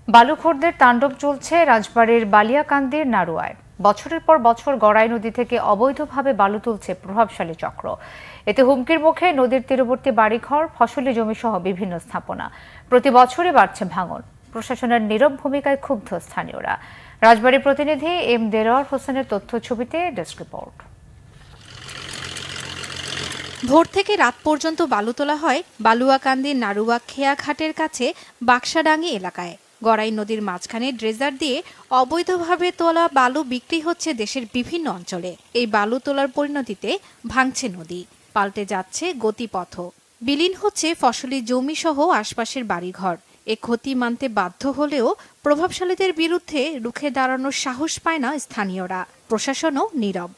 বালুখোরদের তাণ্ডব চলছে রাজবাড়ীর বালিয়াকান্দির নাড়ুয়ায়। বছরের পর বছর গড়াই নদী থেকে অবৈধভাবে বালু তুলছে প্রভাবশালী চক্র। এতে হুমকির মুখে নদীর তীরবর্তী বাড়িঘর, ফসলি জমি সহ বিভিন্ন স্থাপনা। প্রতি বছরই বাড়ছে ভাঙন। প্রশাসনের নীরব ভূমিকায় ক্ষুব্ধ স্থানীয়রা। রাজবাড়ী প্রতিনিধি এম দেলোয়ার হোসেনের তথ্য ছবিতে ডেস্ক রিপোর্ট। ভোর থেকে রাত পর্যন্ত বালু তোলা হয় বালুয়াকান্দির নাড়ুয়া খেয়াঘাটের কাছে বাক্সাডাঙ্গি এলাকায়। গড়াই নদীর মাঝখানে ড্রেজার দিয়ে অবৈধভাবে তোলা বালু বিক্রি হচ্ছে দেশের বিভিন্ন অঞ্চলে। এই বালু তোলার পরিণতিতে ভাঙছে নদী, পাল্টে যাচ্ছে গতিপথ, বিলীন হচ্ছে ফসলি জমি সহ আশপাশের বাড়িঘর। এ ক্ষতি মানতে বাধ্য হলেও প্রভাবশালীদের বিরুদ্ধে রুখে দাঁড়ানোর সাহস পায় না স্থানীয়রা। প্রশাসনও নীরব।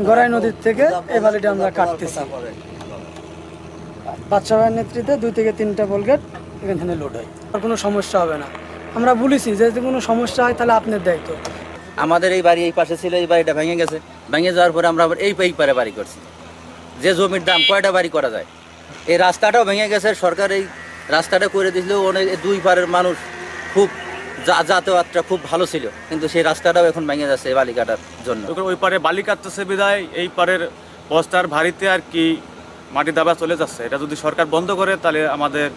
গড়াই নদীর থেকে এই বালিটা আমরা কাটতেছি। বাদশা ভাইয়ের নেতৃত্বে 2 থেকে 3টা বোলগেট এখান থেকে লোড হয়। আর কোনো সমস্যা হবে না। আমরা বলেছি যে যদি কোনো সমস্যা হয় তাহলে আপনার দায়িত্ব। আমাদের এই বাড়ি এই পাশে ছিল, এই বাড়িটা ভেঙে গেছে। ভেঙে যাওয়ার পরে আমরা আবার এই পারে বাড়ি করছি। যে জমির দাম কয়টা বাড়ি করা যায়। এই রাস্তাটাও ভেঙে গেছে। সরকার এই রাস্তাটা করে দিয়েছিল। অনেক 2 পারের মানুষ খুব যাতায়াতটা খুব ভালো ছিল, কিন্তু সেই রাস্তাটাও এখন ভেঙে যাচ্ছে বালি কাটার জন্য। ওই পারে বালি কাটতেছে বিদায় এই পারের বস্তার ভারীতে আর কি মাটি দাবা চলে যাচ্ছে। এটা যদি সরকার বন্ধ করে তাহলে আমাদের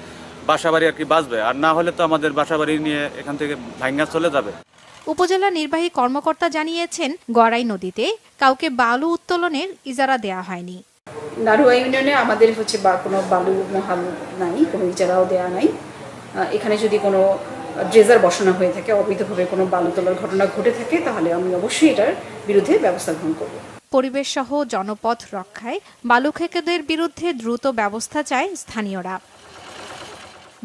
বাসাবাড়ি আর কি বাঁচবে, আর না হলে তো আমাদের বাসাবাড়ি নিয়ে এখান থেকে ভাঙা চলে যাবে। উপজেলা নির্বাহী কর্মকর্তা জানিয়েছেন, গড়াই নদীতে কাউকে বালু উত্তোলনের ইজারা দেয়া হয়নি। নাড়ুয়া ইউনিয়নে আমাদের বা কোনো বালু মহাল নাই, কোনো ইজারাও দেওয়া নাই। এখানে যদি কোনো ড্রেজার বসানো হয়ে থাকে, অবৈধভাবে কোনো বালু তোলার ঘটনা ঘটে থাকে, তাহলে আমি অবশ্যই এটার বিরুদ্ধে ব্যবস্থা গ্রহণ করব। পরিবেশ সহ জনপথ রক্ষায় বালু খেকোদের বিরুদ্ধে দ্রুত ব্যবস্থা চায় স্থানীয়রা।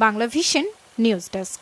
Bangla vision news desk.